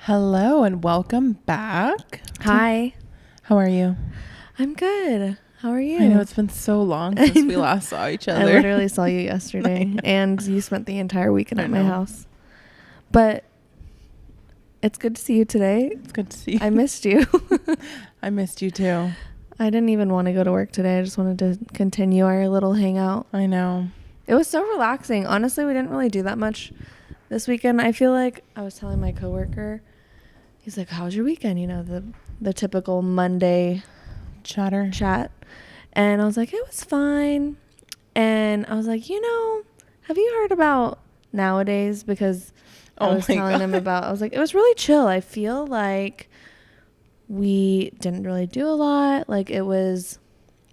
Hello and welcome back. Hi. How are you? I'm good. How are you? I know it's been so long since we last saw each other. I literally saw you yesterday and you spent the entire weekend at my house. But it's good to see you today. It's good to see you. I missed you. I missed you too. I didn't even want to go to work today. I just wanted to continue our little hangout. I know. It was so relaxing. Honestly, we didn't really do that much this weekend. I feel like I was telling my coworker, he's like, "How was your weekend?" You know, the typical Monday chat. And I was like, "It was fine." And I was like, have you heard about nowadays? Because I was telling him about, I was like, it was really chill. I feel like we didn't really do a lot. Like, it was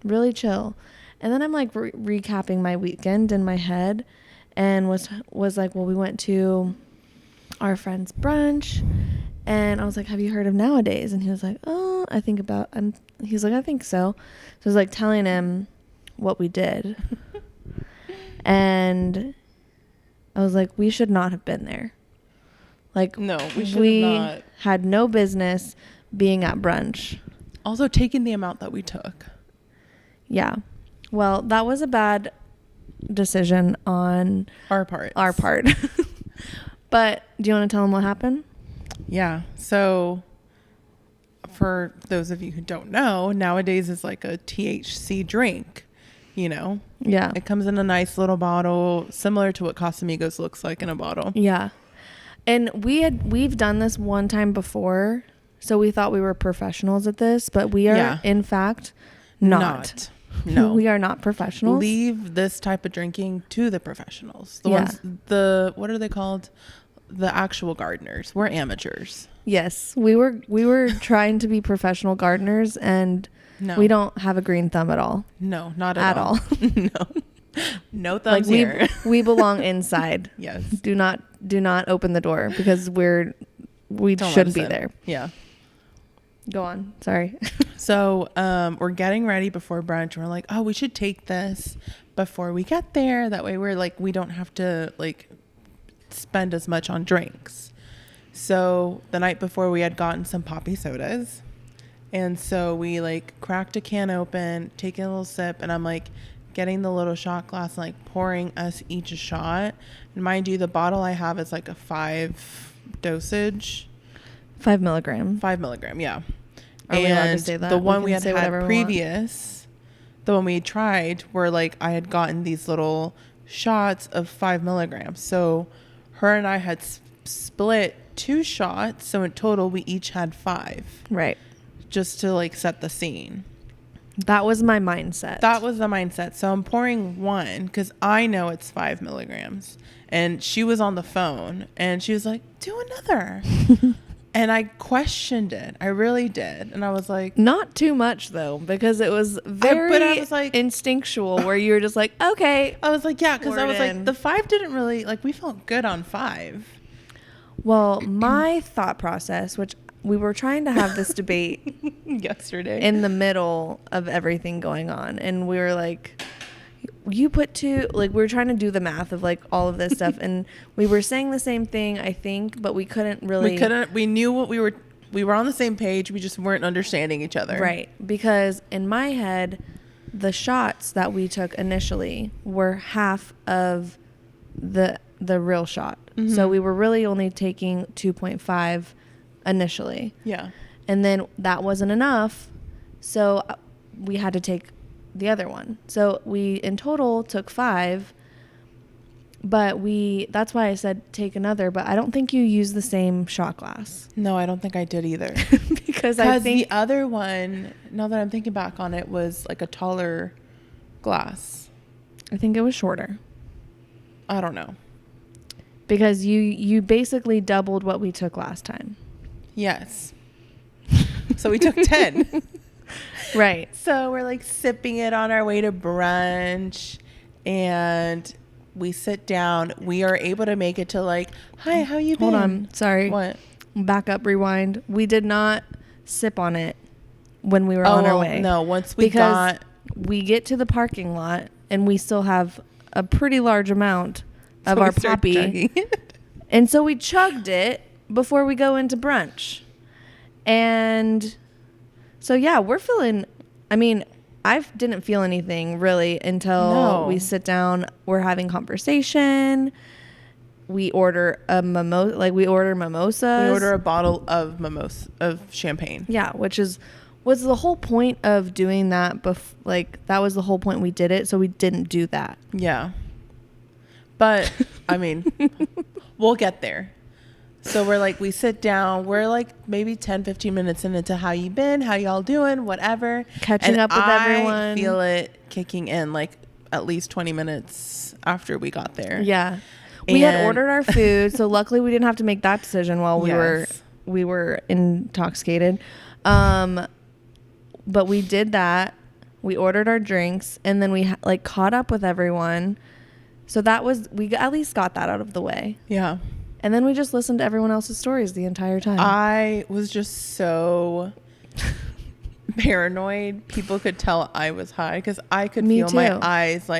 really chill. And then I'm like recapping my weekend in my head and was like, well, we went to our friend's brunch and I was like, have you heard of Nowadays? And he was like, oh, he's like, I think so. So I was like telling him what we did. And I was like, we should not have been there. Like, no, we not. Had no business being at brunch. Also, taking the amount that we took. Yeah. Well, that was a bad decision on our part. But do you want to tell them what happened? Yeah. So for those of you who don't know, Nowadays is like a THC drink, Yeah. It comes in a nice little bottle, similar to what Casamigos looks like in a bottle. Yeah. And we've done this one time before, so we thought we were professionals at this, but we are in fact not. No. We are not professionals. Leave this type of drinking to the professionals. What are they called? The actual gardeners. We're amateurs. Yes. We were trying to be professional gardeners and we don't have a green thumb at all. No, not at all. No thumbs here. We belong inside. Yes. Do not open the door because we shouldn't be there. Yeah. Go on. Sorry. So we're getting ready before brunch. We're like, oh, we should take this before we get there. That way we're like, we don't have to like spend as much on drinks. So the night before we had gotten some poppy sodas. And so we like cracked a can open, taking a little sip. And I'm like getting the little shot glass and like pouring us each a shot. And mind you, the bottle I have is like a 5 dosage. 5 milligram. 5 milligram, yeah. Are we allowed to say that? The one we had previous, the one we tried, were like I had gotten these little shots of 5 milligrams. So her and I had split 2 shots. So in total, we each had 5. Right. Just to like set the scene. That was my mindset. That was the mindset. So I'm pouring 1 because I know it's 5 milligrams. And she was on the phone and she was like, do another. And I questioned it. I really did. And I was like... Not too much, though, because it was very instinctual where you were just like, okay. I was like, yeah, because I was like, the 5 didn't really... Like, we felt good on 5. Well, my thought process, which we were trying to have this debate... yesterday. In the middle of everything going on. And we were like... You put 2, like we were trying to do the math of like all of this stuff and we were saying the same thing, I think, but we couldn't really. We knew what we were on the same page. We just weren't understanding each other. Right. Because in my head, the shots that we took initially were half of the real shot. Mm-hmm. So we were really only taking 2.5 initially. Yeah. And then that wasn't enough. So we had to take the other one. So we in total took 5, but that's why I said take another, but I don't think you used the same shot glass. No, I don't think I did either. because I think the other one, now that I'm thinking back on it, was like a taller glass. I think it was shorter. I don't know. Because you basically doubled what we took last time. Yes. So we took 10. Right. So we're like sipping it on our way to brunch and we sit down. We are able to make it to like, hi, how you been? Hold on. Sorry. What? Back up, rewind. We did not sip on it when we were on our way. No, we get to the parking lot and we still have a pretty large amount of our poppy. And so we chugged it before we go into brunch. And so, yeah, we're feeling, I mean, I didn't feel anything really until we sit down. We're having conversation. We order a mimosas. We order a bottle of champagne. Yeah, which was the whole point of doing that. That was the whole point we did it. So we didn't do that. Yeah. But, I mean, we'll get there. So we sit down. We're maybe 10, 15 minutes into how you been, how y'all doing, whatever. Catching up with everyone. I feel it kicking in at least 20 minutes after we got there. Yeah. We had ordered our food. So luckily we didn't have to make that decision while we were intoxicated. But we did that. We ordered our drinks and then we caught up with everyone. So we at least got that out of the way. Yeah. And then we just listened to everyone else's stories the entire time. I was just so paranoid. People could tell I was high because I could feel my eyes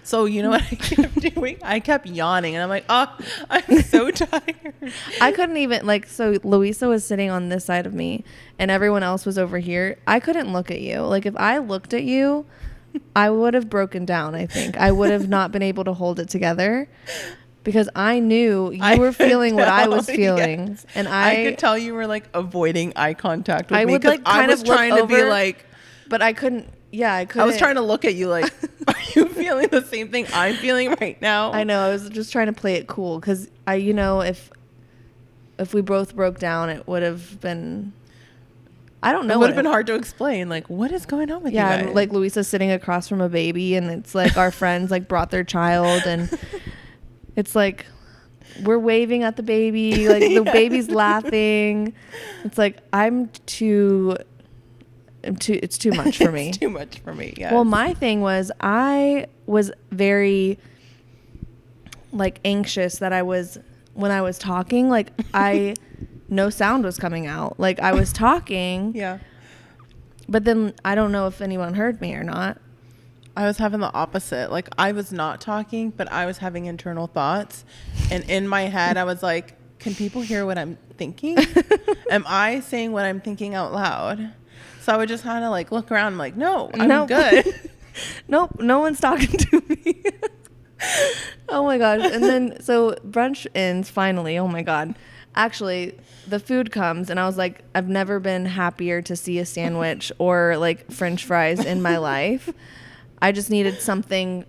so you know what I kept doing? I kept yawning and I'm like, oh, I'm so tired. I couldn't even so Luisa was sitting on this side of me and everyone else was over here. I couldn't look at you. If I looked at you, I would have broken down. I think I would have not been able to hold it together. Because I knew you were feeling what I was feeling. Yes. And I could tell you were avoiding eye contact with me. Would I was trying to be but I couldn't. Yeah, I couldn't. I was trying to look at you are you feeling the same thing I'm feeling right now? I know. I was just trying to play it cool because if we both broke down, it would have been, I don't know. It would have been hard to explain. What is going on with you guys? Yeah, Luisa's sitting across from a baby and it's our friends brought their child and it's we're waving at the baby, the baby's laughing. It's it's too much for me. It's too much for me, yes. Well, my thing was I was very anxious that when I was talking, no sound was coming out. I was talking. Yeah. But then I don't know if anyone heard me or not. I was having the opposite. I was not talking, but I was having internal thoughts. And in my head, I was like, can people hear what I'm thinking? Am I saying what I'm thinking out loud? So I would just kind of look around. I'm no, I'm good. Nope, no one's talking to me. Oh my gosh. And then, so brunch ends finally. Oh my God. Actually, the food comes and I was I've never been happier to see a sandwich or French fries in my life. I just needed something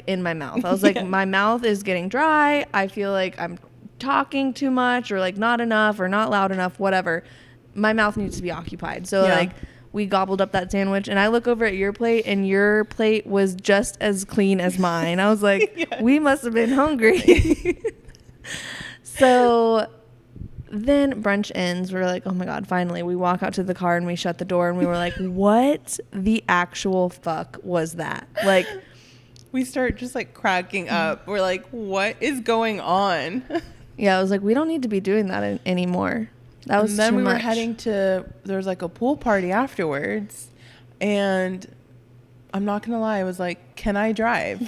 in my mouth. I was my mouth is getting dry. I feel I'm talking too much or not enough or not loud enough, whatever. My mouth needs to be occupied. So we gobbled up that sandwich and I look over at your plate and your plate was just as clean as mine. I was yes. We must have been hungry. So then brunch ends. We're oh my God, finally. We walk out to the car and we shut the door and we were what the actual fuck was that? We start just cracking up. We're what is going on? Yeah, I was we don't need to be doing that anymore. That was too much. And then we were heading to, there was a pool party afterwards. And I'm not going to lie. I was can I drive?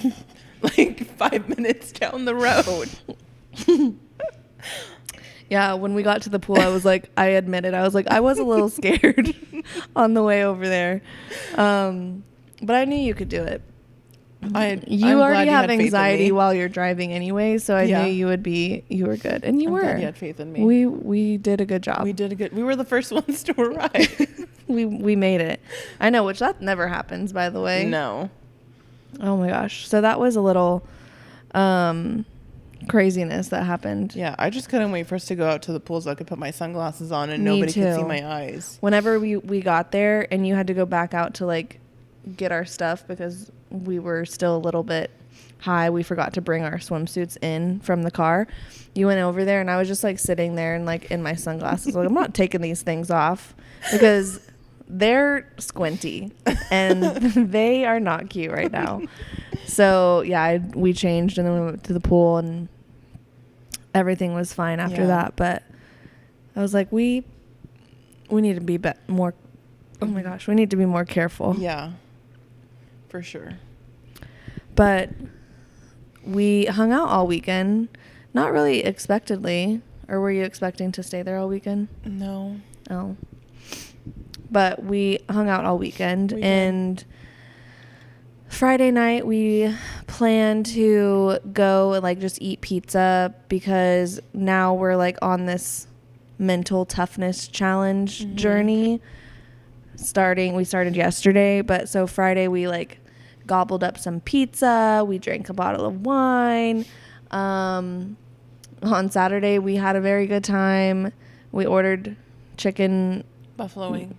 5 minutes down the road. Yeah, when we got to the pool, I was I admit it. I was I was a little scared on the way over there. But I knew you could do it. You already have anxiety while you're driving anyway, so I knew you were good. And you were. Glad you had faith in me. We did a good job. We were the first ones to arrive. we made it. I know, which that never happens, by the way. No. Oh my gosh. So that was a little craziness that happened. Yeah, I just couldn't wait for us to go out to the pool so I could put my sunglasses on and nobody could see my eyes. Whenever we got there and you had to go back out to get our stuff because we were still a little bit high. We forgot to bring our swimsuits in from the car. You went over there and I was just sitting there and in my sunglasses. I'm not taking these things off because they're squinty and they are not cute right now. So yeah, we changed and then we went to the pool and everything was fine after that. But I was we need to be more. Oh my gosh, we need to be more careful. Yeah, for sure. But we hung out all weekend, not really expectedly Or were you expecting to stay there all weekend? No. Oh. But we hung out all weekend. And Friday night we planned to go and like just eat pizza because now we're like on this mental toughness challenge journey. We started yesterday, but so Friday we like gobbled up some pizza. We drank a bottle of wine. On Saturday we had a very good time. We ordered chicken Buffalo wing.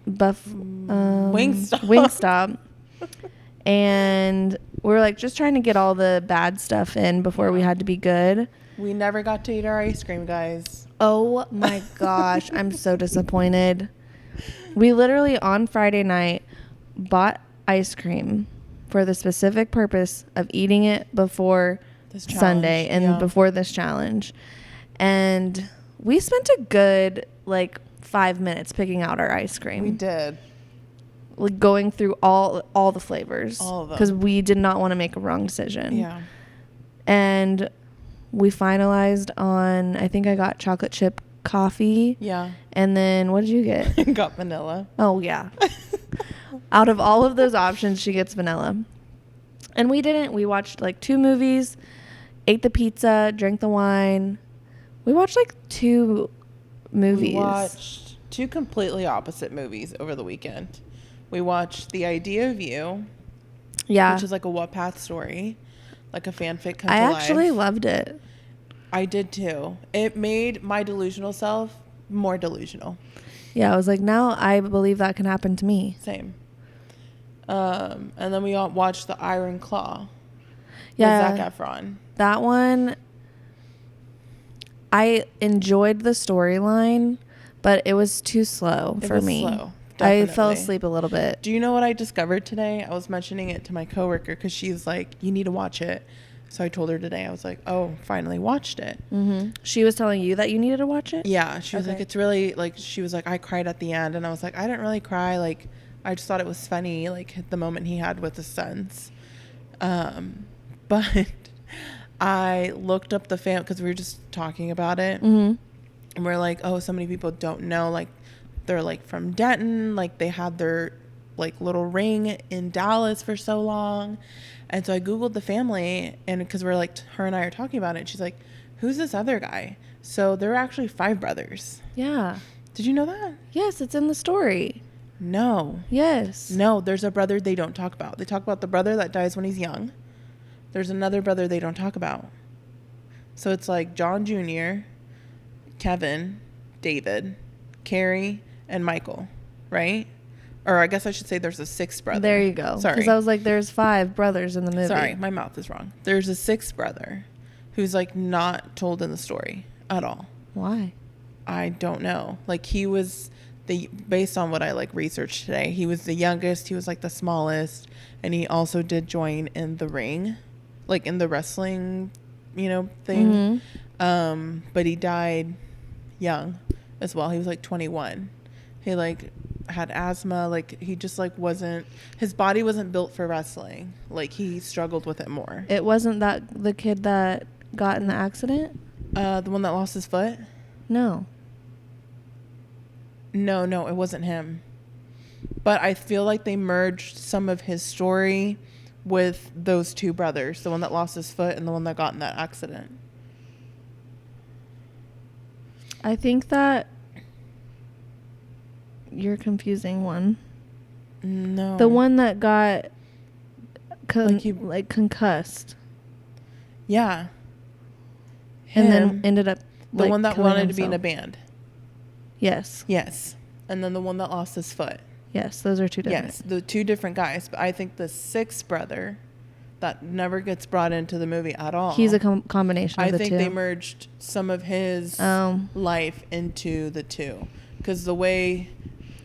Wingstop. And we're like just trying to get all the bad stuff in before we had to be good. We never got to eat our ice cream, guys. Oh my gosh, I'm so disappointed. We literally on Friday night bought ice cream for the specific purpose of eating it before Sunday and before this challenge. And we spent a good like 5 minutes picking out our ice cream. We did. Like going through all the flavors. All of them. Because we did not want to make a wrong decision. Yeah. And we finalized on, I think I got chocolate chip coffee. Yeah. And then what did you get? Got vanilla. Oh, yeah. Out of all of those options, she gets vanilla. And we didn't. We watched like 2 movies, ate the pizza, drank the wine. We watched like 2 movies. We watched 2 completely opposite movies over the weekend. We watched The Idea of You. Yeah. Which is like a Wattpad story. Like a fanfic come I to life. actually loved it. I did too. It made my delusional self more delusional. Yeah, I was like, now I believe that can happen to me. Same. And then we all watched The Iron Claw. Yeah. With Zac Efron. That one, I enjoyed the storyline, but it was too slow for me. Slow. I fell asleep a little bit. Do you know what I discovered today? I was mentioning it to my coworker because she's like, you need to watch it. So I told her today, I was like, oh, finally watched it. Mm-hmm. She was telling you that you needed to watch it? Yeah. She was like, it's really, like, she was like, I cried at the end. And I was like, I didn't really cry. Like, I just thought it was funny, like, the moment he had with his sons. But I looked up the because we were just talking about it. Mm-hmm. And we're like, oh, so many people don't know, like, they're like from Denton, like they had their like little ring in Dallas for so long. And so I Googled the family, and because we're like, her and I are talking about it, and she's like, who's this other guy? So there are actually 5 brothers. Yeah. Did you know that? Yes, it's in the story. No. Yes. No, there's a brother they don't talk about. They talk about the brother that dies when he's young. There's another brother they don't talk about. So it's like John Jr., Kevin, David, Carrie, and Michael, right? Or I guess I should say there's a 6th brother. There you go. Sorry. Because I was like, there's 5 brothers in the movie. Sorry, my mouth is wrong. There's a 6th brother who's like not told in the story at all. Why? I don't know. Like he was based on what I like researched today, he was the youngest, he was like the smallest, and he also did join in the ring, like in the wrestling, thing. Mm-hmm. But he died young as well. He was like 21. He like had asthma, like he just like his body wasn't built for wrestling. Like he struggled with it more. It wasn't that the kid that got in the accident? The one that lost his foot? No, it wasn't him. But I feel like they merged some of his story with those 2 brothers, the one that lost his foot and the one that got in that accident. I think that you're confusing one. No. The one that got concussed. Yeah. And then ended up the one that wanted to be in a himself. band. Yes. Yes. And then the one that lost his foot. Yes, those are 2 different. Yes, the 2 different guys. But I think the 6th brother that never gets brought into the movie at all. He's a combination of the 2. I think they merged some of his life into the 2. Because the way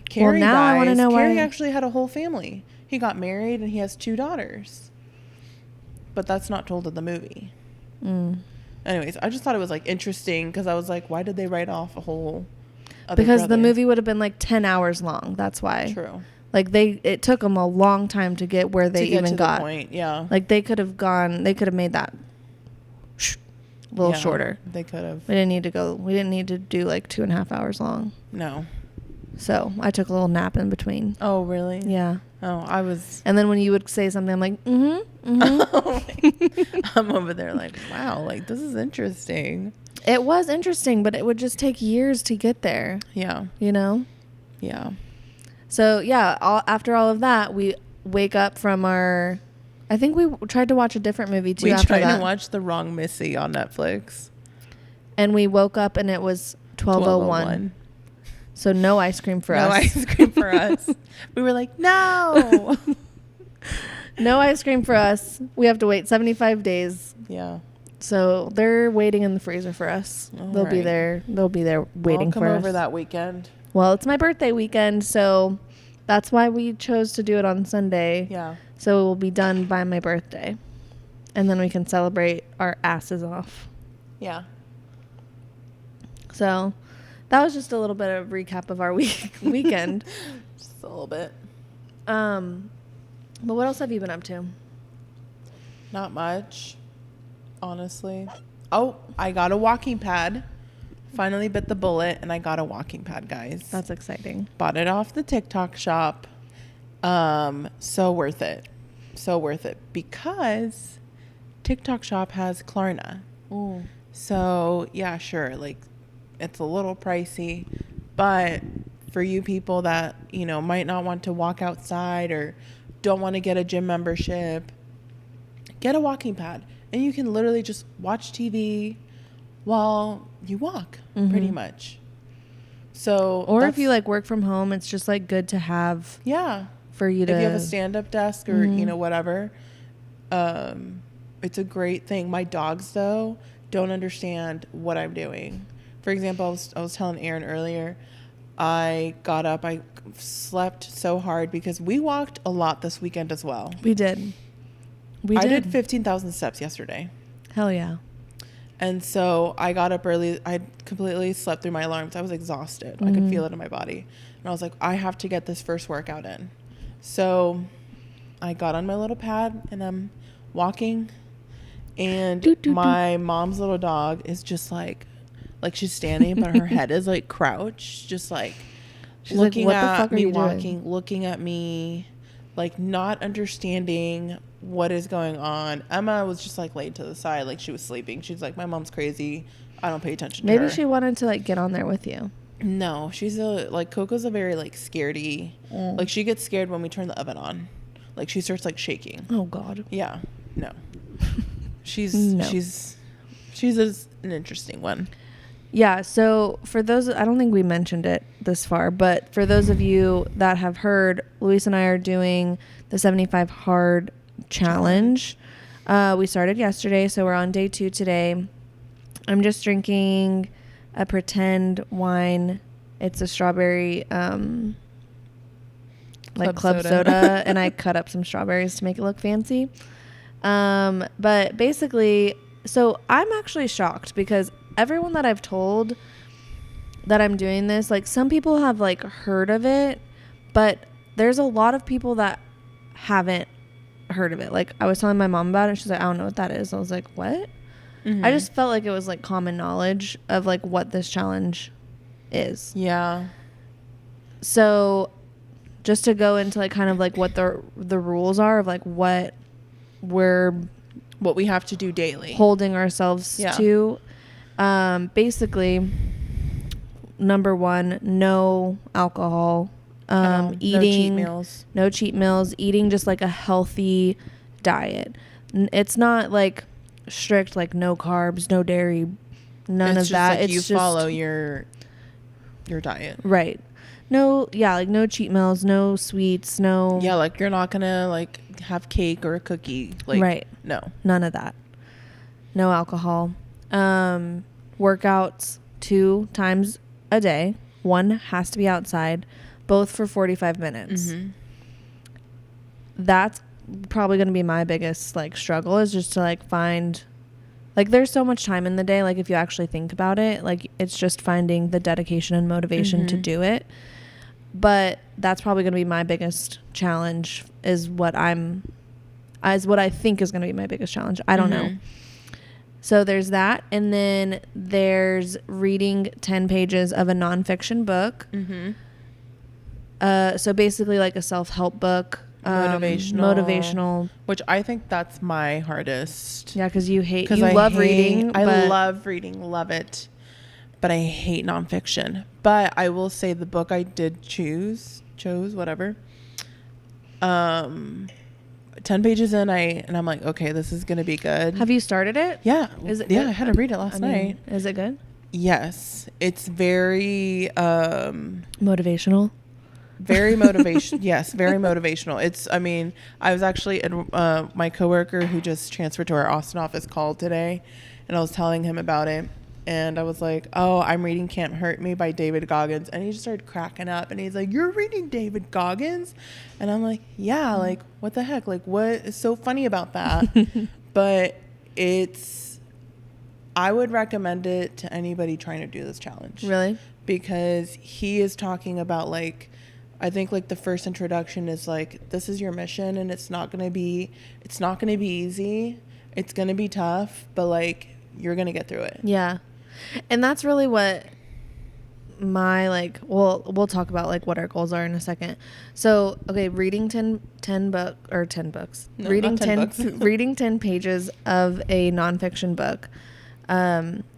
Carrie dies, I want to know Carrie why. actually had a whole family. He got married and he has 2 daughters. But that's not told in the movie. Anyways, I just thought it was like interesting because I was like, why did they write off a whole other because brother? the movie would have been like 10 hours long. That's why. True. Like it took them a long time to get where they even got. The point, yeah. Like they could have made that a little shorter. They could have. We didn't need to do like 2.5 hours long. No. So I took a little nap in between. Oh, really? Yeah. Oh, I was. And then when you would say something, I'm like, I'm over there like, wow, like this is interesting. It was interesting, but it would just take years to get there. Yeah. You know? Yeah. So yeah, after all of that, we wake up from our. I think we tried to watch a different movie too. We tried to watch The Wrong Missy on Netflix, and we woke up and it was 12:01. So no ice cream for us. No ice cream for us. We were like, no. No ice cream for us. We have to wait 75 days. Yeah. So they're waiting in the freezer for us. They'll be there. They'll be there waiting for us. I'll come over that weekend. Well, it's my birthday weekend, so that's why we chose to do it on Sunday. Yeah. So it will be done by my birthday. And then we can celebrate our asses off. Yeah. So that was just a little bit of recap of our weekend. Just a little bit. But what else have you been up to? Not much, honestly. Oh, I got a walking pad. Finally bit the bullet, and I got a walking pad, guys. That's exciting. Bought it off the TikTok shop. So worth it. So worth it because TikTok shop has Klarna. Ooh. So yeah, sure. Like it's a little pricey, but for you people that, you know, might not want to walk outside or don't want to get a gym membership, get a walking pad and you can literally just watch TV while you walk, pretty much. So, or if you like work from home, it's just like good to have. Yeah. For you to. If you have a stand-up desk or, you know, whatever, it's a great thing. My dogs, though, don't understand what I'm doing. For example, I was telling Erin earlier, I got up, I slept so hard because we walked a lot this weekend as well. We did. I did 15,000 steps yesterday. Hell yeah. And so I got up early. I completely slept through my alarms. I was exhausted. I could feel it in my body. And I was like, I have to get this first workout in. So I got on my little pad and I'm walking. And my mom's little dog is just like she's standing, but her head is like crouched, just like she's looking like, at me walking, looking at me, like not understanding what is going on. Emma was just like laid to the side, like she was sleeping. She's like, my mom's crazy. I don't pay attention to her. Maybe she wanted to like get on there with you. No, she's Coco's a very like scaredy. Like she gets scared when we turn the oven on. Like she starts like shaking. Oh God. Yeah. No. She's an interesting one. Yeah, so for those, I don't think we mentioned it this far, but for those of you that have heard, Luis and I are doing the 75 Hard Challenge. We started yesterday, so we're on day 2 today. I'm just drinking a pretend wine. It's a strawberry, club soda, and I cut up some strawberries to make it look fancy. But basically, so I'm actually shocked because everyone that I've told that I'm doing this, like some people have like heard of it, but there's a lot of people that haven't heard of it. Like I was telling my mom about it. She's like, I don't know what that is. I was like, what? I just felt like it was like common knowledge of like what this challenge is. Yeah. So just to go into like kind of like what the rules are of like what we have to do daily, holding ourselves to. Basically, number 1, no alcohol, eating, no cheat meals, eating just like a healthy diet. It's not like strict, like no carbs, no dairy, none of that. Like it's you just follow your diet. Right. No, yeah, like no cheat meals, no sweets, no. Yeah, like you're not gonna like have cake or a cookie. Like, right. No. None of that. No alcohol. Workouts 2 times a day. 1 has to be outside, both for 45 minutes. That's probably going to be my biggest like struggle, is just to like find, like there's so much time in the day, like if you actually think about it, like it's just finding the dedication and motivation to do it. But that's probably going to be my biggest challenge, is what I think is going to be my biggest challenge. I don't know. So there's that. And then there's reading 10 pages of a nonfiction book. So basically like a self-help book. Motivational. Which I think that's my hardest. Yeah, because you love reading. I love reading. Love it. But I hate nonfiction. But I will say the book I did chose, whatever. 10 pages in, I'm like, okay, this is going to be good. Have you started it? Yeah. Is it yeah, good? I had to read it last night. Is it good? Yes. It's very motivational. Very motivation. Yes, very motivational. I was actually at my coworker who just transferred to our Austin office called today, and I was telling him about it. And I was like, oh, I'm reading Can't Hurt Me by David Goggins. And he just started cracking up. And he's like, you're reading David Goggins? And I'm like, yeah, like, what the heck? Like, what is so funny about that? But I would recommend it to anybody trying to do this challenge. Really? Because he is talking about, like, I think, like, the first introduction is, like, this is your mission. And it's not going to be easy. It's going to be tough. But, like, you're going to get through it. Yeah. And that's really what my, like, we'll talk about, like, what our goals are in a second. So, okay, reading 10 books. No, reading 10 books. Reading 10 pages of a nonfiction book.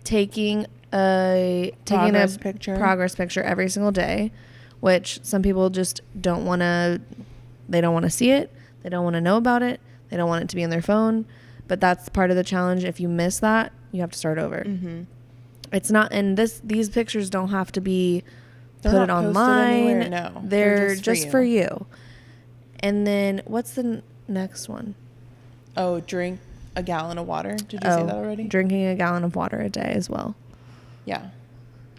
Taking a progress picture every single day, which some people just don't want to see it. They don't want to know about it. They don't want it to be in their phone. But that's part of the challenge. If you miss that, you have to start over. Mm-hmm. It's not, and these pictures don't have to be put it online. No, they're just for you. And then what's the next one? Oh, drink a gallon of water. Did you say that already? Drinking a gallon of water a day as well. Yeah.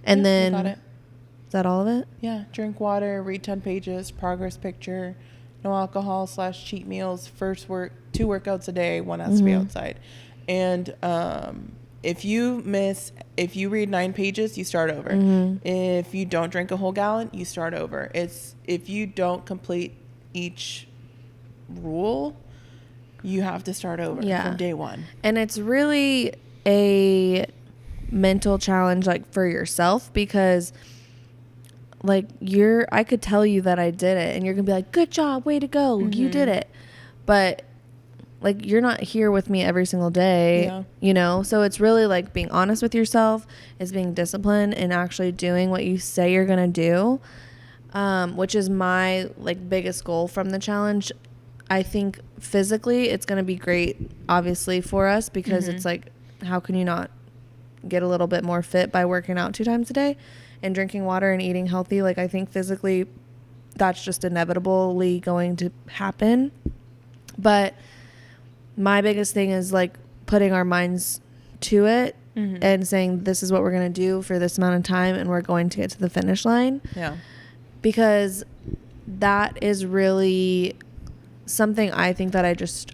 And then got it. Is that all of it? Yeah. Drink water, read 10 pages, progress picture, no alcohol / cheat meals, 2 workouts a day, 1 has to be outside. And if you read 9 pages, you start over. If you don't drink a whole gallon, you start over. If you don't complete each rule, you have to start over from day one. And it's really a mental challenge, like, for yourself, because, like, I could tell you that I did it and you're gonna be like, good job, way to go, you did it. But, like, you're not here with me every single day, you know? So it's really, like, being honest with yourself, is being disciplined and actually doing what you say you're going to do, which is my, like, biggest goal from the challenge. I think physically it's going to be great, obviously, for us, because it's like, how can you not get a little bit more fit by working out 2 times a day and drinking water and eating healthy? Like, I think physically that's just inevitably going to happen. But my biggest thing is, like, putting our minds to it and saying, this is what we're going to do for this amount of time, and we're going to get to the finish line. Yeah. Because that is really something I think that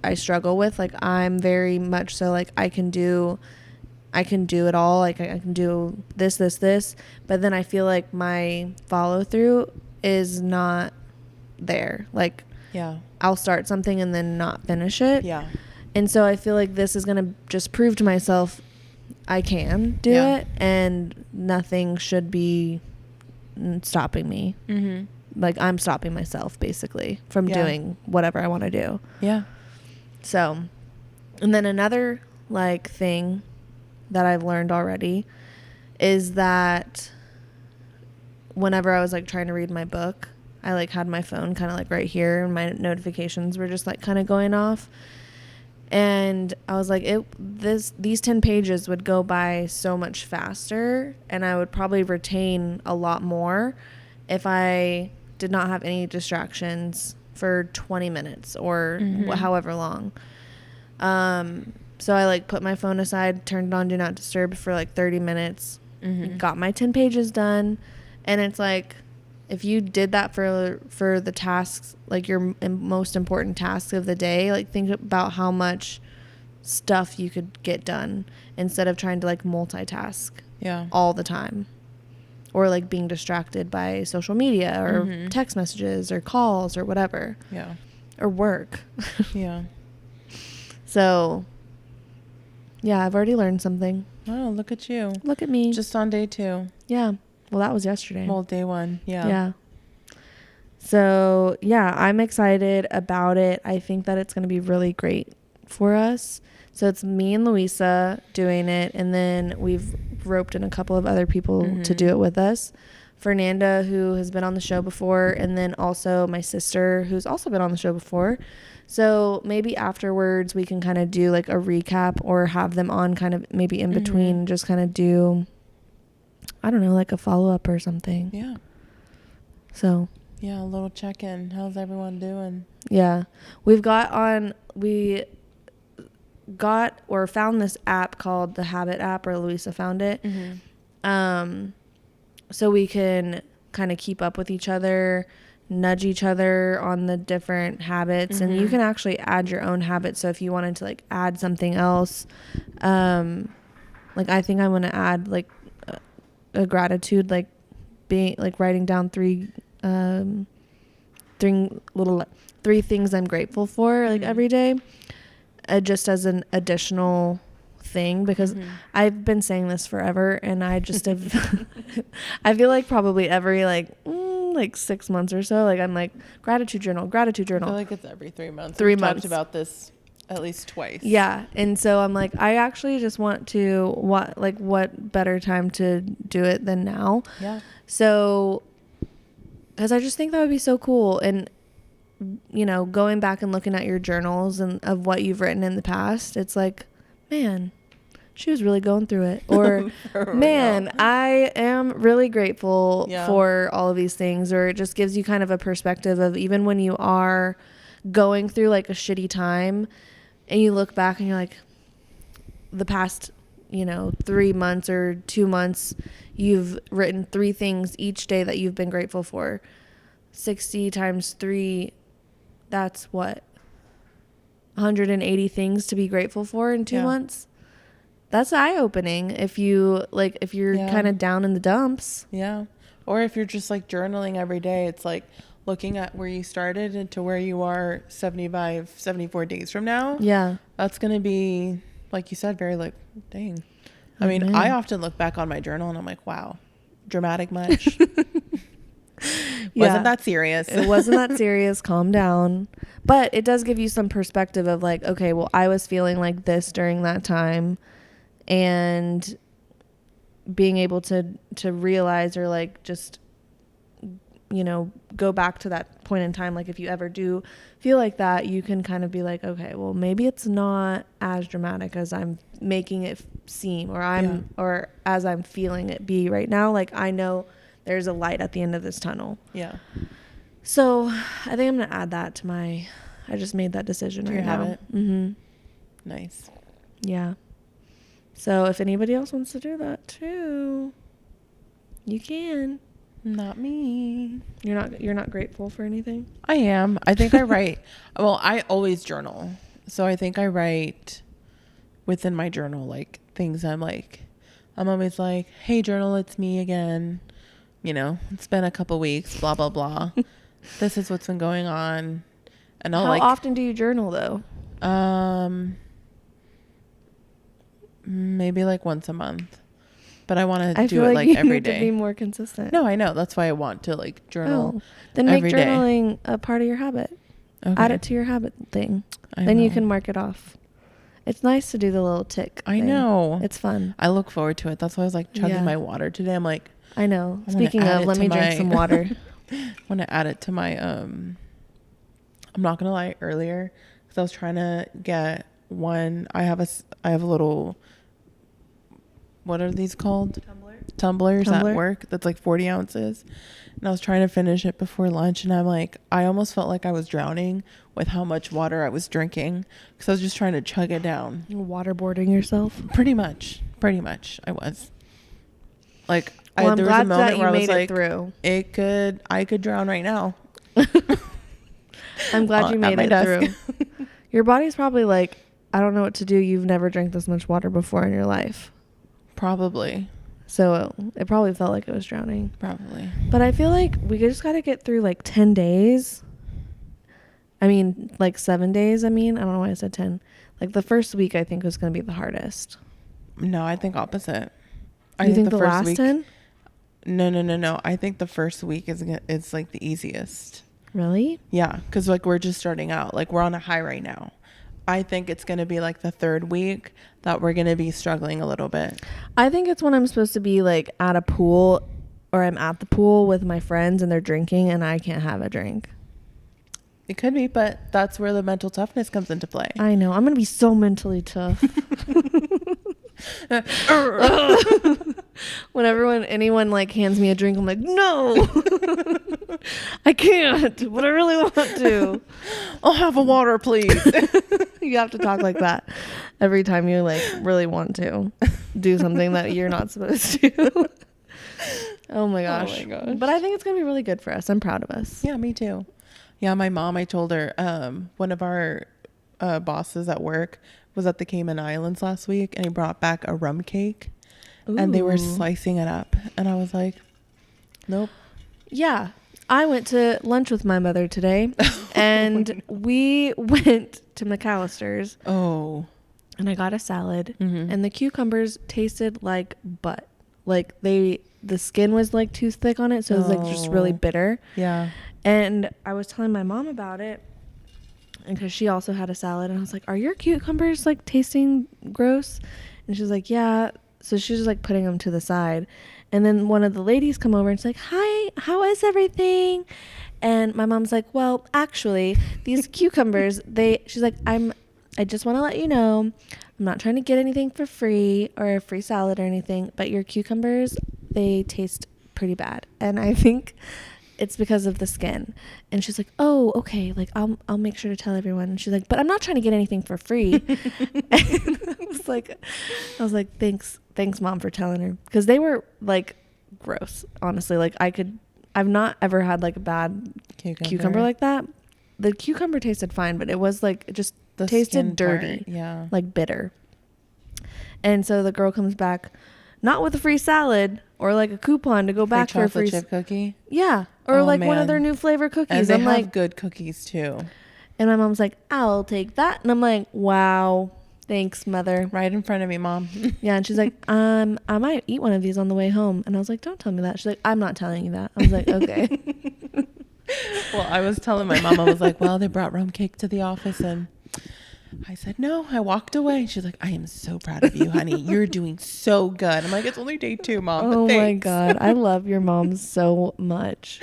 I struggle with. Like, I'm very much so, like, I can do it all. Like, I can do this. But then I feel like my follow through is not there. Like, I'll start something and then not finish it. Yeah. And so I feel like this is going to just prove to myself I can do it, and nothing should be stopping me. Like, I'm stopping myself, basically, from doing whatever I want to do. Yeah. So, and then another, like, thing that I've learned already is that whenever I was, like, trying to read my book, I, like, had my phone kind of, like, right here, and my notifications were just, like, kind of going off. And I was like, these 10 pages would go by so much faster, and I would probably retain a lot more if I did not have any distractions for 20 minutes or however long. So I, like, put my phone aside, turned it on Do Not Disturb for, like, 30 minutes, got my 10 pages done. And it's like, if you did that for the tasks, like, your most important tasks of the day, like, think about how much stuff you could get done instead of trying to, like, multitask all the time, or, like, being distracted by social media or text messages or calls or whatever. Or work. So Yeah, I've already learned something. Oh, look at you. Look at me. Just on day 2. Yeah. Well, that was yesterday. Well, day 1. Yeah. Yeah. So, yeah, I'm excited about it. I think that it's going to be really great for us. So it's me and Luisa doing it, and then we've roped in a couple of other people to do it with us. Fernanda, who has been on the show before, and then also my sister, who's also been on the show before. So maybe afterwards we can kind of do like a recap, or have them on kind of maybe in between, just kind of do, I don't know, like a follow-up or something. Yeah. So. Yeah, a little check-in. How's everyone doing? Yeah. We got or found this app called the Habit app, or Luisa found it. So we can kind of keep up with each other, nudge each other on the different habits, and you can actually add your own habits. So if you wanted to like add something else, like I think I'm going to add like a gratitude, like being like writing down three things I'm grateful for like every day, just as an additional thing, because I've been saying this forever, and I just have I feel like probably every like 6 months or so, like I'm like gratitude journal. I feel like it's every 3 months. 3 We've months. talked about this at least twice. Yeah. And so I'm like, I actually just want to, what better time to do it than now? Yeah. So, because I just think that would be so cool. And, you know, going back and looking at your journals and of what you've written in the past, it's like, man, she was really going through it. Or, man, I am really grateful for all of these things. Or it just gives you kind of a perspective of, even when you are going through like a shitty time, and you look back and you're like, the past, 3 months or 2 months, you've written 3 things each day that you've been grateful for. 60 times 3, that's what? 180 things to be grateful for in 2 months. That's eye-opening if you're kind of down in the dumps. Yeah. Or if you're just like journaling every day, it's like looking at where you started and to where you are 74 days from now. Yeah. That's going to be, like you said, very like, dang. I mean, I often look back on my journal and I'm like, wow, dramatic much. Wasn't that serious. It wasn't that serious. Calm down. But it does give you some perspective of like, okay, well, I was feeling like this during that time, and being able to realize, or like just, go back to that point in time. Like if you ever do feel like that, you can kind of be like, okay, well, maybe it's not as dramatic as I'm making it seem, or or as I'm feeling it be right now. Like I know there's a light at the end of this tunnel. Yeah. So I think I'm going to add that to I just made that decision right now. Habit. Mm-hmm. Nice. Yeah. So if anybody else wants to do that too, you can. Not me. You're not grateful for anything? I am. I think I write. Well, I always journal. So I think I write within my journal, like things I'm always like, hey, journal, it's me again. It's been a couple weeks, blah, blah, blah. This is what's been going on. And How often do you journal though? Maybe like once a month. But I want to do it like every day. To be more consistent. No, I know. That's why I want to like journal. Then make journaling a part of your habit. Okay. Add it to your habit thing. Then you can mark it off. It's nice to do the little tick thing. I know. It's fun. I look forward to it. That's why I was like chugging my water today. I'm like, I know. Speaking of, let me drink some water. I want to add it to my, I'm not going to lie, earlier, because I was trying to get one. I have a little, what are these called? Tumblers at work. That's like 40 ounces. And I was trying to finish it before lunch. And I'm like, I almost felt like I was drowning with how much water I was drinking, because I was just trying to chug it down. Waterboarding yourself? Pretty much. I was. Like, well, there was a moment where I was like, through. I could drown right now. I'm glad you made it through. Your body's probably like, I don't know what to do. You've never drank this much water before in your life. Probably. So it probably felt like it was drowning. Probably. But I feel like we just got to get through like 10 days. I mean, like 7 days. I don't know why I said 10. Like the first week I think was going to be the hardest. No, I think opposite. You think the last 10? No. I think the first week is like the easiest. Really? Yeah, because like we're just starting out. Like we're on a high right now. I think it's going to be like the third week that we're going to be struggling a little bit. I think it's when I'm supposed to be like at a pool, or I'm at the pool with my friends and they're drinking and I can't have a drink. It could be, but that's where the mental toughness comes into play. I know. I'm going to be so mentally tough. When anyone like hands me a drink, I'm like, no, I can't, but I really want to. I'll have a water, please. You have to talk like that every time you like really want to do something that you're not supposed to. Oh my gosh. But I think it's going to be really good for us. I'm proud of us. Yeah, me too. Yeah, my mom, I told her, one of our bosses at work was at the Cayman Islands last week, and he brought back a rum cake. Ooh. And they were slicing it up. And I was like, nope. Yeah. I went to lunch with my mother today, and we went to McAllister's. Oh. And I got a salad, and the cucumbers tasted like butt. Like the skin was like too thick on it, so it was like just really bitter. Yeah. And I was telling my mom about it, and because she also had a salad, and I was like, are your cucumbers like tasting gross? And she's like, yeah. So she's just like putting them to the side. And then one of the ladies come over and she's like, hi, how is everything? And my mom's like, well, actually, these cucumbers, she's like, I just want to let you know, I'm not trying to get anything for free or a free salad or anything, but your cucumbers, they taste pretty bad. And I think it's because of the skin. And she's like, oh, okay. Like, I'll make sure to tell everyone. And she's like, but I'm not trying to get anything for free. And I was like, thanks, Mom, for telling her. Because they were like gross, honestly. Like I've not ever had like a bad cucumber like that. The cucumber tasted fine, but it was like, it just tasted dirty. Part, yeah. Like bitter. And so the girl comes back, not with a free salad or like a coupon to go back for a free chip cookie. Yeah. Or like one of their new flavor cookies. And they have good cookies too. And my mom's like, I'll take that. And I'm like, wow, thanks, Mother. Right in front of me, Mom. Yeah. And she's like, I might eat one of these on the way home. And I was like, don't tell me that. She's like, I'm not telling you that. I was like, okay. Well, I was telling my mom, I was like, well, they brought rum cake to the office, and I said, no, I walked away. She's like, I am so proud of you, honey. You're doing so good. I'm like, it's only day 2, Mom. Oh, but my God. I love your mom so much.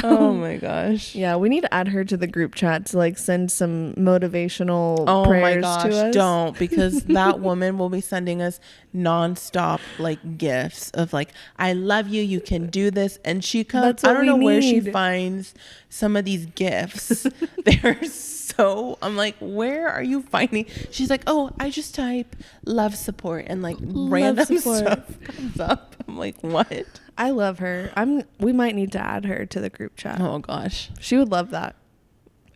Oh, my gosh. Yeah, we need to add her to the group chat to like send some motivational prayers to us. Oh, my gosh, don't. Because that woman will be sending us nonstop like gifts of like, I love you. You can do this. And she comes, I don't know where she finds some of these gifts. They're so, I'm like, where are you finding? She's like, oh, I just type love support and like random stuff comes up. I'm like, what? I love her. We might need to add her to the group chat. Oh gosh. She would love that.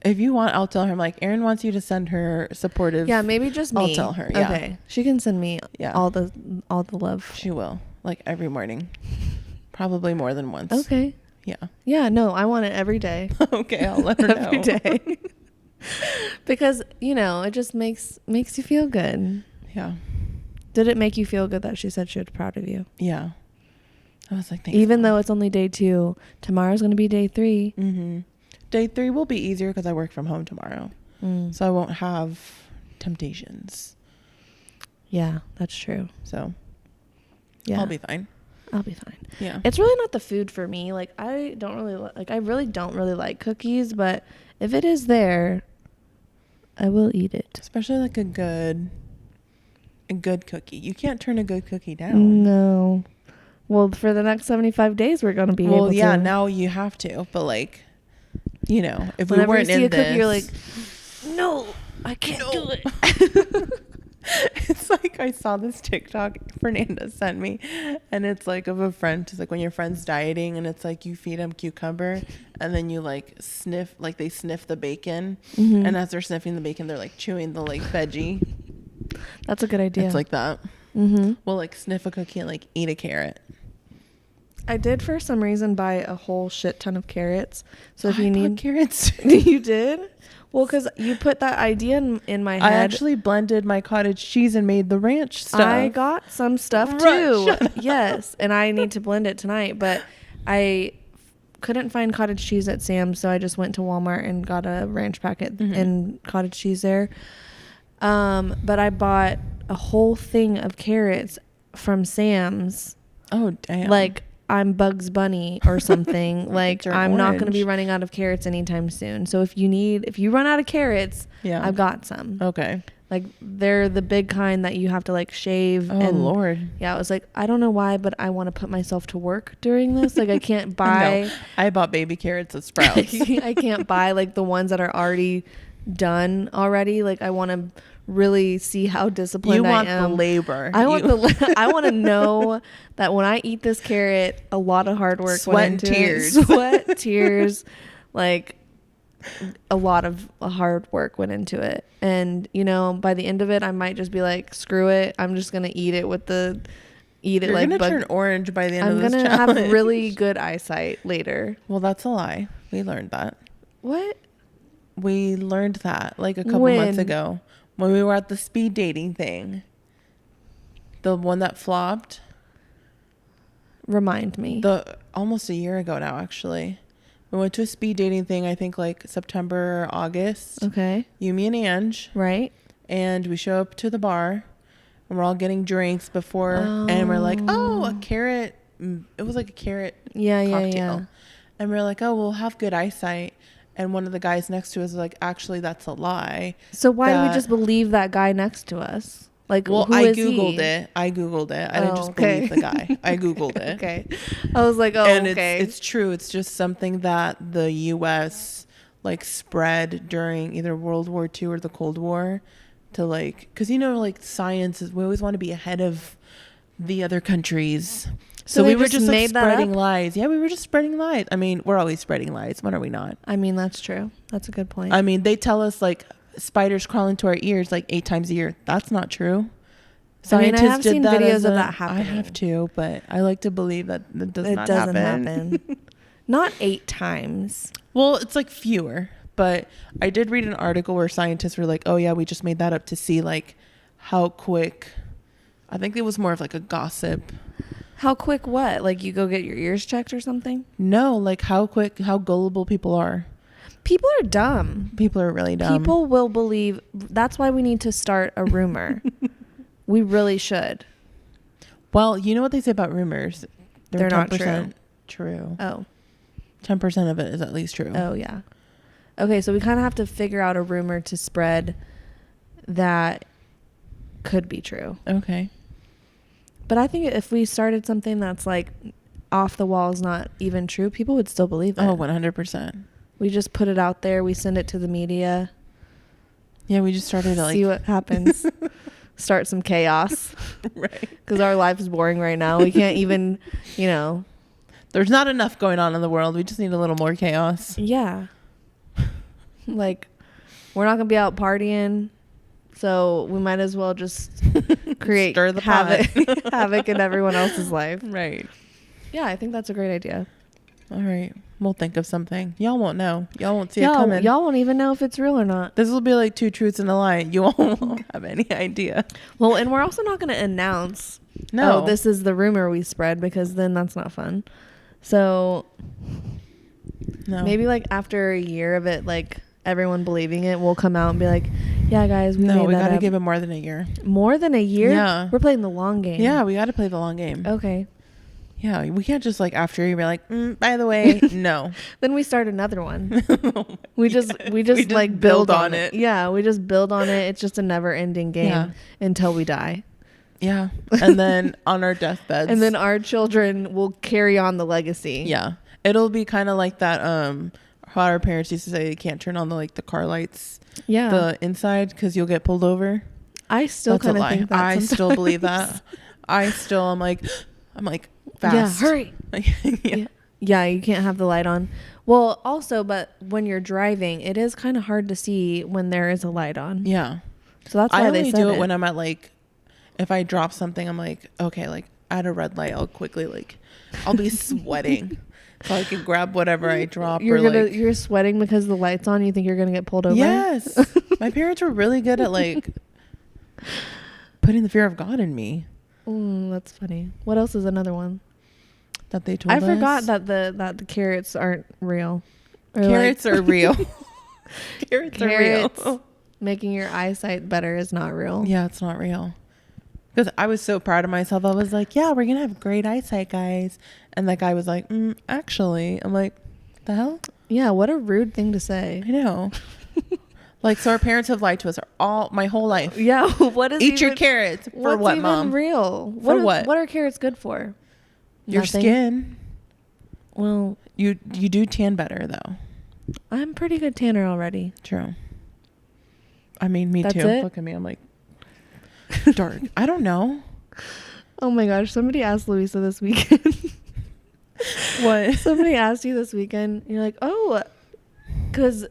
If you want, I'll tell her. I'm like, Erin wants you to send her supportive. Yeah, maybe just me. I'll tell her. Yeah. Okay. She can send me all the love. She will. Like every morning. Probably more than once. Okay. Yeah. Yeah, no, I want it every day. Okay, I'll let her know. Every day. Because, it just makes you feel good. Yeah. Did it make you feel good that she said she was proud of you? Yeah. I was like, thanks. Even though it's only day 2, tomorrow's going to be day 3. Mm-hmm. Day 3 will be easier because I work from home tomorrow. So I won't have temptations. Yeah, that's true. So yeah, I'll be fine. Yeah. It's really not the food for me. Like I really don't really like cookies, but if it is there, I will eat it. Especially like a good cookie. You can't turn a good cookie down. No. Well, for the next 75 days, we're going to be able to. Well, yeah, now you have to. But like, if whenever we weren't you see in a cookie, this, you're like, no, I can't do it. It's like I saw this TikTok Fernanda sent me, and it's like of a friend. It's like when your friend's dieting, and it's like you feed them cucumber, and then you like sniff, like they sniff the bacon, and as they're sniffing the bacon, they're like chewing the like veggie. That's a good idea. It's like that. We'll like sniff a cookie and like eat a carrot. I did for some reason buy a whole shit ton of carrots. So if you need carrots, you did? Well, because you put that idea in my head. I actually blended my cottage cheese and made the ranch stuff. I got some stuff too. Yes. And I need to blend it tonight. But I couldn't find cottage cheese at Sam's. So I just went to Walmart and got a ranch packet and cottage cheese there. But I bought a whole thing of carrots from Sam's. Oh, damn. Like I'm Bugs Bunny or something. Like I'm not going to be running out of carrots anytime soon. So if you run out of carrots, I've got some. Okay. Like they're the big kind that you have to like shave. Oh, Lord. Yeah, I was like, I don't know why, but I want to put myself to work during this. Like I can't buy. No, I bought baby carrots at Sprouts. I can't buy like the ones that are already done already. Like I want to really see how disciplined I am. You want the labor. I want to know that when I eat this carrot, a lot of hard work went into tears. it. Sweat, tears, like a lot of hard work went into it. And by the end of it, I might just be like, screw it. I'm just gonna eat it You're like gonna turn orange by the end of this challenge. I'm gonna have really good eyesight later. Well, that's a lie. We learned that. What? We learned that like a couple months ago when we were at the speed dating thing. The one that flopped. Remind me. Almost a year ago now, actually. We went to a speed dating thing, I think like September or August. Okay. You, me, and Ange. Right. And we show up to the bar and we're all getting drinks before. And we're like, a carrot. It was like a carrot cocktail. Yeah. And we're like, we'll have good eyesight. And one of the guys next to us was like, actually, that's a lie. So why do we just believe that guy next to us? Like, well, who I is Googled he? it. I didn't just believe the guy. I Googled it. Okay. I was like, and okay. It's true. It's just something that the U.S. like spread during either World War II or the Cold War to like, because like science is, we always want to be ahead of the other countries. So we were just like spreading lies. Yeah, we were just spreading lies. I mean, we're always spreading lies. When are we not? I mean, that's true. That's a good point. I mean, they tell us like spiders crawl into our ears like 8 times a year. That's not true. Scientists I have seen videos of that happening. I have too, but I like to believe that it doesn't happen. Not 8 times. Well, it's like fewer. But I did read an article where scientists were like, oh yeah, we just made that up to see like how quick. I think it was more of like a gossip. How quick what? Like you go get your ears checked or something? No, like how gullible people are. People are dumb. People are really dumb. People will believe. That's why we need to start a rumor. We really should. Well, you know what they say about rumors? They're not true. Oh. 10% of it is at least true. Oh, yeah. Okay, so we kind of have to figure out a rumor to spread that could be true. Okay. But I think if we started something that's like off the walls, not even true, people would still believe it. Oh, 100%. We just put it out there. We send it to the media. Yeah, we just started to see what happens. Start some chaos. Right. Because our life is boring right now. We can't even, There's not enough going on in the world. We just need a little more chaos. Yeah. Like, we're not going to be out partying. So we might as well just create Stir the havoc in everyone else's life. Right. Yeah, I think that's a great idea. All right. We'll think of something. Y'all won't know. Y'all won't see it coming. Y'all won't even know if it's real or not. This will be like 2 truths and a lie. You won't have any idea. Well, and we're also not going to announce, no, this is the rumor we spread, because then that's not fun. So maybe like after a year of it, like everyone believing it, we'll come out and be like, yeah, guys, we got to give it more than a year. More than a year? Yeah. We're playing the long game. Yeah, we got to play the long game. Okay. Yeah, we can't just like after you be like, by the way, no. Then we start another one. we just like build on it. Yeah, we just build on it. It's just a never ending game until we die. Yeah. And then on our deathbeds. And then our children will carry on the legacy. Yeah. It'll be kind of like that how our parents used to say you can't turn on the car lights. Yeah. The inside because you'll get pulled over. I still kind of think that I still believe that. I'm like fast. Yeah, hurry. Yeah, you can't have the light on. Well, also, but when you're driving, it is kind of hard to see when there is a light on. Yeah. So that's why I they only said do it when I'm at if I drop something, I'm like, okay, at a red light, I'll quickly I'll be sweating. So I can grab whatever I drop. You're sweating because the light's on. You think you're gonna get pulled over? Yes. My parents were really good at like putting the fear of God in me. That's funny. What else is another one That they told us? I forgot that the carrots aren't real. Or carrots are real. Carrots are real. Making your eyesight better is not real. Yeah, it's not real. Because I was so proud of myself. I was like, yeah, we're going to have great eyesight, guys. And that guy was like, actually. I'm like, the hell? Yeah, what a rude thing to say. I know. Like, so our parents have lied to us my whole life. Yeah, what is Eat your carrots. For what, Mom? Real? For what? What are carrots good for? Your Nothing. skin. Well, you do tan better, though. I'm pretty good tanner already. True. I mean, me That's too. it? Look at me. I'm like, dark. I don't know. Oh my gosh, somebody asked Luisa this weekend. What? Somebody asked you this weekend. You're like, oh, because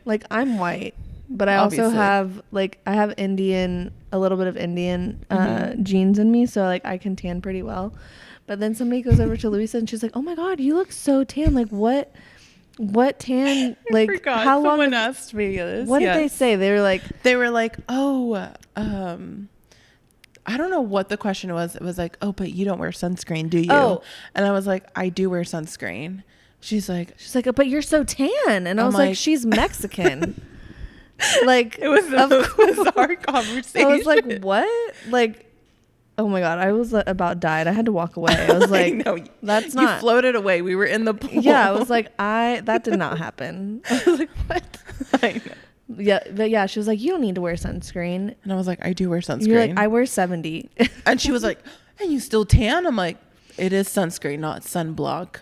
like, I'm white, but I Obviously. also have I have a little bit of Indian genes in me, so like I can tan pretty well. But then somebody goes over to Luisa and she's like, oh my God, you look so tan. Like what tan, like how long? Someone asked me this. What did they say? They were like, oh, I don't know what the question was. It was like, oh, but you don't wear sunscreen, do you? Oh. And I was like, I do wear sunscreen. She's like, but you're so tan. And I was like, she's Mexican. Like, it was a bizarre conversation. I was like, what? Like, oh my God, I was about died. I had to walk away. I was like, no, that's not. You floated away. We were in the pool. Yeah, I was like, that did not happen. I was like, what? I know. Yeah, but yeah, she was like, you don't need to wear sunscreen. And I was like, I do wear sunscreen. You're like, I wear 70. And she was like, and you still tan? I'm like, it is sunscreen, not sunblock.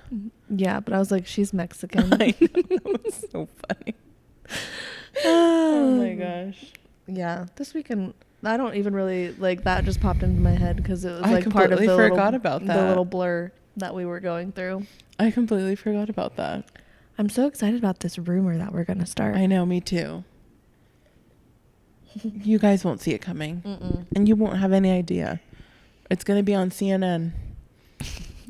Yeah, but I was like, she's Mexican. I know. It was so funny. Oh my gosh. Yeah, this weekend, I don't even really, like, that just popped into my head because it was like part of about the little blur that we were going through. I completely forgot about that. I'm so excited about this rumor that we're going to start. I know, me too. You guys won't see it coming. And you won't have any idea. It's going to be on CNN.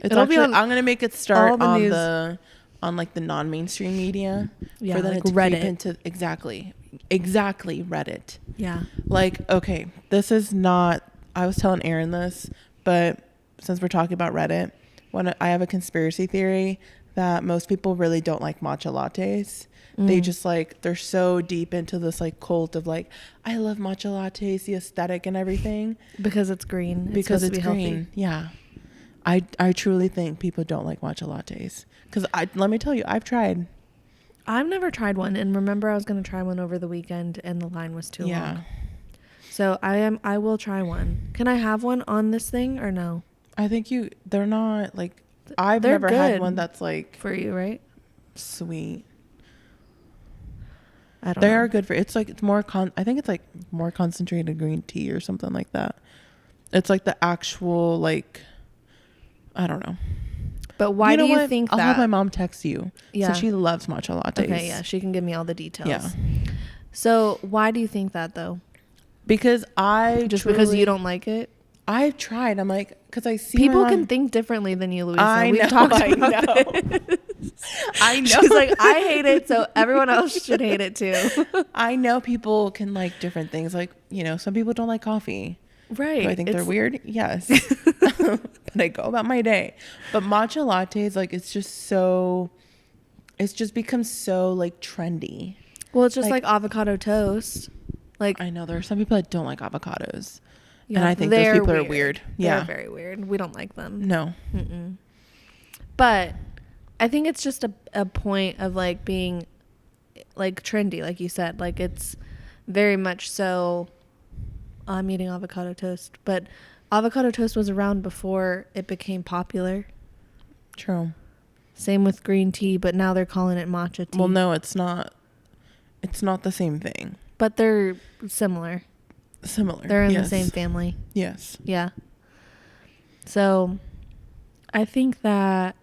I'm going to make it start on like the non-mainstream media. Yeah, for them like to Reddit. Into exactly Reddit. Yeah. Like, okay, this is not, I was telling Erin this, but since we're talking about Reddit, I have a conspiracy theory that most people really don't like matcha lattes. They just like, they're so deep into this like cult of like, I love matcha lattes, the aesthetic and everything. Because it's green. Because it's green. Healthy. Yeah. I truly think people don't like matcha lattes. Because let me tell you, I've tried. I've never tried one. And remember, I was going to try one over the weekend and the line was too long. So I will try one. Can I have one on this thing or no? I think they're not like, I've They're never had good one that's like. For you, right? Sweet. I don't They know. are good for, it's like, it's more I think it's like more concentrated green tea or something like that. It's like the actual, like, I don't know. But why do you think that? I'll have my mom text you. Yeah. So she loves matcha lattes. Okay, yeah. She can give me all the details. Yeah. So why do you think that though? Because because you don't like it? I've tried. I'm like, because I see people can think differently than you, Luisa. We've talked about this. I know. She's like, I hate it, so everyone else should hate it too. I know people can like different things. Like, some people don't like coffee. Right. Do I think they're weird? Yes. But I go about my day. But matcha lattes, like, it's just become so like trendy. Well, it's just like avocado toast. Like, I know there are some people that don't like avocados. Yeah, and I think those people are weird. Yeah. They're very weird. We don't like them. No. But I think it's just a point of like being like trendy, like you said. Like, it's very much so. I'm eating avocado toast, but avocado toast was around before it became popular. True. Same with green tea, but now they're calling it matcha tea. Well, no, it's not. It's not the same thing. But they're similar. They're in the same family. Yes. Yeah. So I think that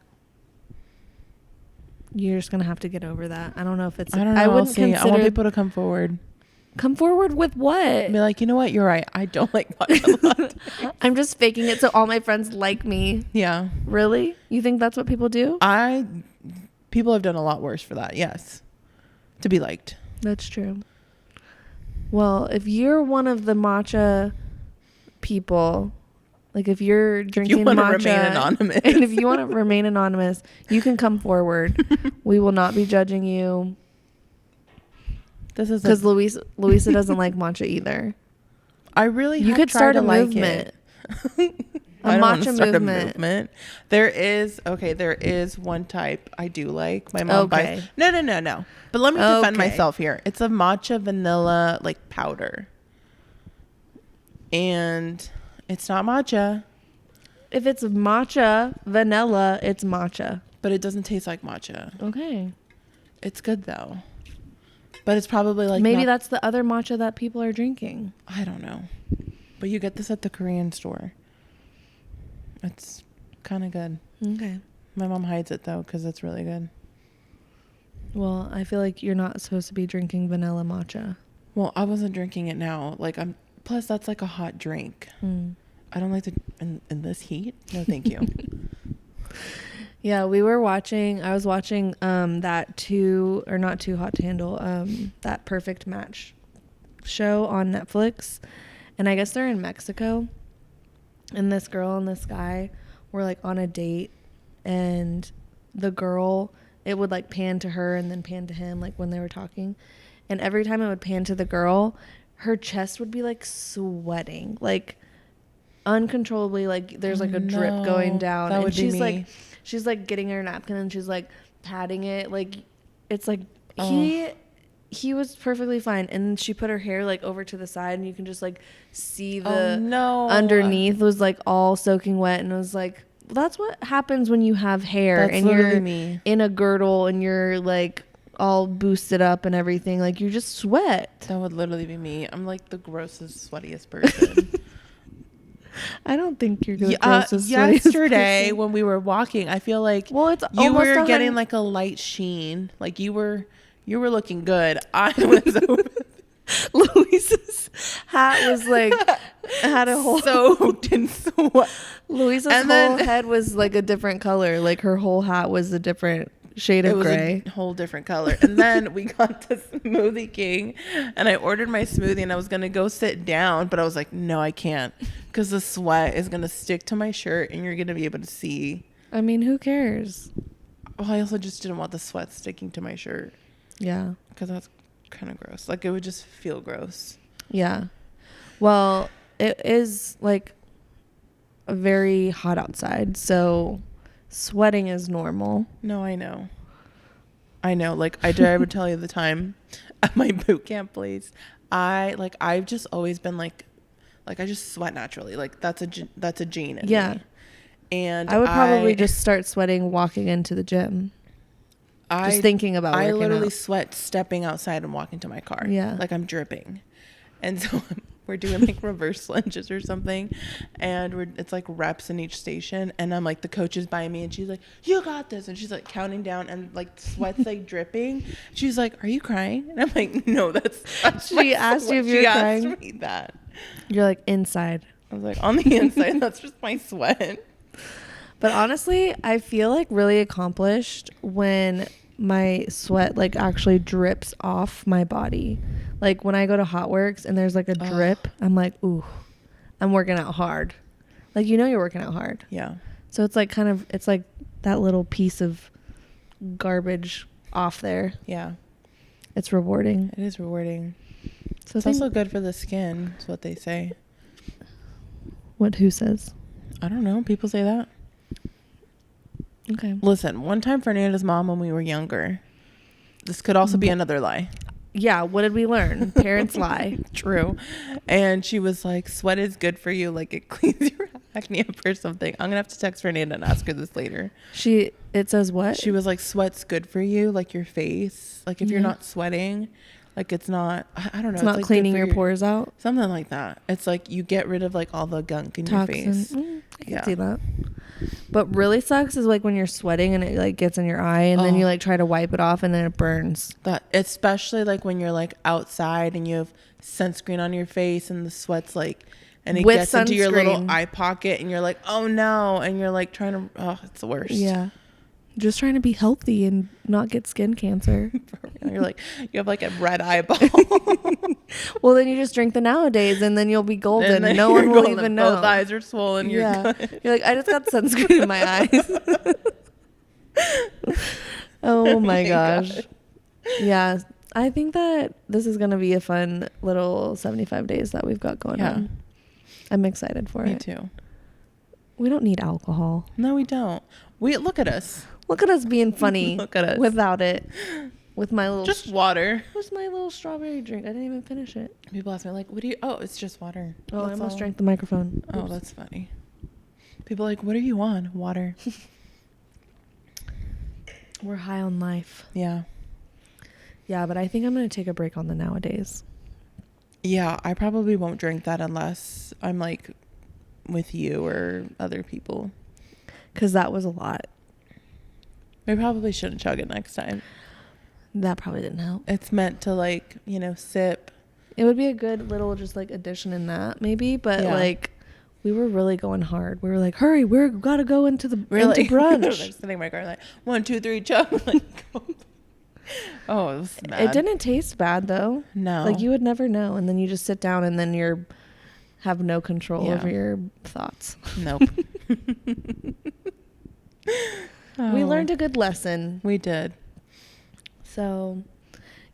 you're just going to have to get over that. I don't know if it's... I don't know. I wouldn't I want consider... people to come forward. Come forward with what? Be like, you know what? You're right. I don't like matcha latte. I'm just faking it so all my friends like me. Yeah. Really? You think that's what people do? People have done a lot worse for that. Yes. To be liked. That's true. Well, if you're one of the matcha people, like if you're drinking matcha, remain anonymous. and if you want to remain anonymous, you can come forward. We will not be judging you. This is because Luisa doesn't like matcha either. I really you could start a movement. I don't want to matcha start movement. There is one type I do like. My mom buys. No. But let me defend myself here. It's a matcha vanilla like powder. And it's not matcha. If it's matcha vanilla, it's matcha. But it doesn't taste like matcha. Okay. It's good though. But it's probably like maybe that's the other matcha that people are drinking. I don't know. But you get this at the Korean store. It's kind of good. Okay. My mom hides it though because it's really good. Well, I feel like you're not supposed to be drinking vanilla matcha. Well, I wasn't drinking it now. Plus that's like a hot drink. I don't like to in this heat. No, thank you. Yeah, I was watching that Not Too Hot to Handle, that Perfect Match show on Netflix. And I guess they're in Mexico. And this girl and this guy were like on a date, and the girl, it would like pan to her and then pan to him like when they were talking. And every time it would pan to the girl, her chest would be like sweating, like uncontrollably, like there's like a drip going down. That and would be me. She's like getting her napkin and she's like patting it, like it's like he was perfectly fine. And she put her hair like over to the side and you can just like see the underneath was like all soaking wet. And it was like, that's what happens when you have hair and you're in a girdle and you're like all boosted up and everything. Like you just sweat. That would literally be me. I'm like the grossest, sweatiest person. I don't think you're the grossest. Yesterday when we were walking, I feel like you were getting like a light sheen. Like you were looking good. I was open. Luisa's hat was like had a whole soaked in sweat. Luisa's whole head was like a different color. Like her whole hat was a different shade of gray. A whole different color. And then we got to Smoothie King and I ordered my smoothie and I was going to go sit down, but I was like, no, I can't, because the sweat is going to stick to my shirt and you're going to be able to see. I mean, who cares? Well, I also just didn't want the sweat sticking to my shirt. Yeah. Because that's kind of gross. Like it would just feel gross. Yeah. Well, it is like very hot outside, so sweating is normal. No, I know. Like I would tell you the time at my boot camp place. I've just always been like I just sweat naturally. Like that's a gene in me. And I would probably just start sweating walking into the gym. Just thinking about working I literally out. sweat stepping outside and walking to my car. Yeah. Like I'm dripping. And so we're doing like reverse lunges or something. And it's like reps in each station. And I'm like, the coach is by me and she's like, you got this. And she's like counting down and like sweat's like dripping. She's like, are you crying? And I'm like, no, that's she asked you if you were crying. She asked me that. You're like, inside. I was like, on the inside, that's just my sweat. But honestly, I feel like really accomplished when my sweat like actually drips off my body. Like when I go to Hot Works and there's like a drip, I'm like, ooh, I'm working out hard. Like, you know, you're working out hard. Yeah. So it's like it's like that little piece of garbage off there. Yeah. It's rewarding. It is rewarding. So it's also good for the skin. Is what they say. Who says? I don't know. People say that. Okay. Listen, one time Fernanda's mom, when we were younger, this could also be another lie. Yeah. What did we learn? Parents lie. True. And she was like, sweat is good for you. Like it cleans your acne up or something. I'm going to have to text Fernanda and ask her this later. It says what? She was like, sweat's good for you. Like your face. Like if you're not sweating, Like it's not, I don't know. It's not like cleaning your pores out. Something like that. It's like you get rid of like all the gunk in your face. I can see that. But really sucks is like when you're sweating and it like gets in your eye and then you like try to wipe it off and then it burns. That especially like when you're like outside and you have sunscreen on your face and the sweat's like, and it gets into your little eye pocket and you're like, oh no, and you're like trying to, oh, it's the worst. Yeah. Just trying to be healthy and not get skin cancer. You're like, you have like a red eyeball. Well, then you just drink the Nowadays and then you'll be golden and no one will even know. Both eyes are swollen. Yeah. You're like, I just got sunscreen in my eyes. Oh my gosh. God. Yeah. I think that this is going to be a fun little 75 days that we've got going on. I'm excited for it. Me too. We don't need alcohol. No, we don't. Look at us. Look at us being funny. Look at us. Without it. With my little... Just water. What's my little strawberry drink? I didn't even finish it. People ask me like, what do you... Oh, it's just water. Oh, I almost drank the microphone. Oh, that's funny. People are like, what are you on? Water. We're high on life. Yeah. Yeah, but I think I'm going to take a break on the Nowadays. Yeah, I probably won't drink that unless I'm like with you or other people. Because that was a lot. We probably shouldn't chug it next time. That probably didn't help. It's meant to like, sip. It would be a good little just like addition in that maybe. But like we were really going hard. We were like, hurry, we've got to go into brunch. I'm sitting in my car like 1, 2, 3, chug. Oh, it was bad. It didn't taste bad though. No. Like you would never know. And then you just sit down and then you're have no control over your thoughts. Nope. We learned a good lesson. We did. So,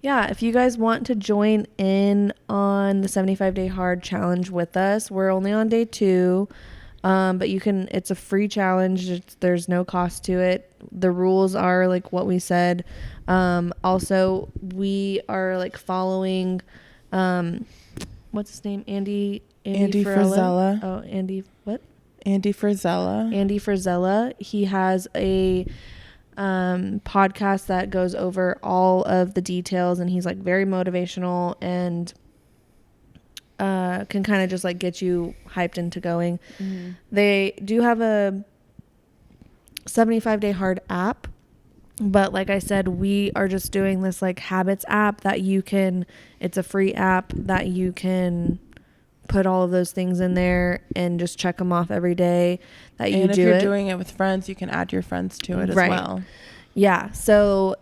yeah, if you guys want to join in on the 75-day hard challenge with us, we're only on day 2. But it's a free challenge. There's no cost to it. The rules are like what we said. Also, we are like following, what's his name? Andy Frisella. Oh, Andy, what? Andy Frisella. Andy Frisella. He has a podcast that goes over all of the details, and he's like very motivational and can kind of just like get you hyped into going. Mm-hmm. They do have a 75-day hard app, but like I said, we are just doing this like habits app that it's a free app that you can put all of those things in there and just check them off every day that you do it. And if you're doing it with friends, you can add your friends to it as well. Yeah. So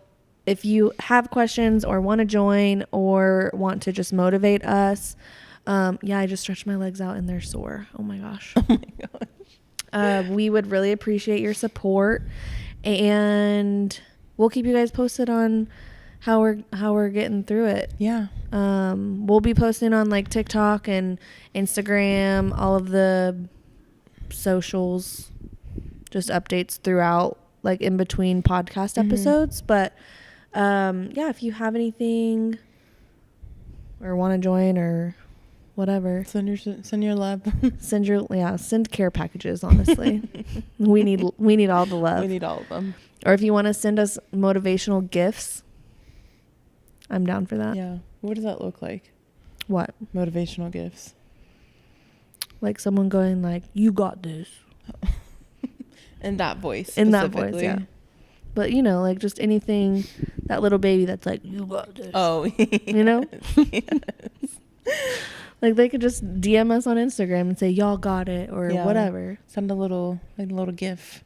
if you have questions or want to join or want to just motivate us, I just stretched my legs out and they're sore. Oh my gosh. Oh my gosh. We would really appreciate your support, and we'll keep you guys posted on how we're getting through it. Yeah. We'll be posting on like TikTok and Instagram, all of the socials, just updates throughout, like in between podcast episodes. But if you have anything or want to join or whatever, send your love. Send care packages. Honestly, we need all the love. We need all of them. Or if you want to send us motivational gifts, I'm down for that. Yeah. What does that look like? What? Motivational gifts. Like someone going like, you got this. In that voice. In that voice, yeah. But, like just anything, that little baby that's like, you got this. Oh. You know? Yes. Like they could just DM us on Instagram and say, y'all got it or whatever. Send a little gif.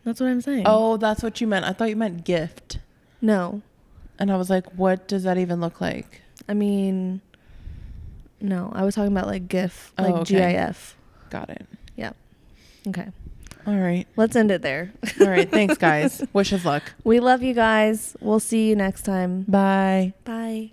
That's what I'm saying. Oh, that's what you meant. I thought you meant gift. No. And I was like, what does that even look like? I mean, no. I was talking about like GIF, like okay. GIF. Got it. Yeah. Okay. All right. Let's end it there. All right. Thanks, guys. Wish us luck. We love you guys. We'll see you next time. Bye. Bye.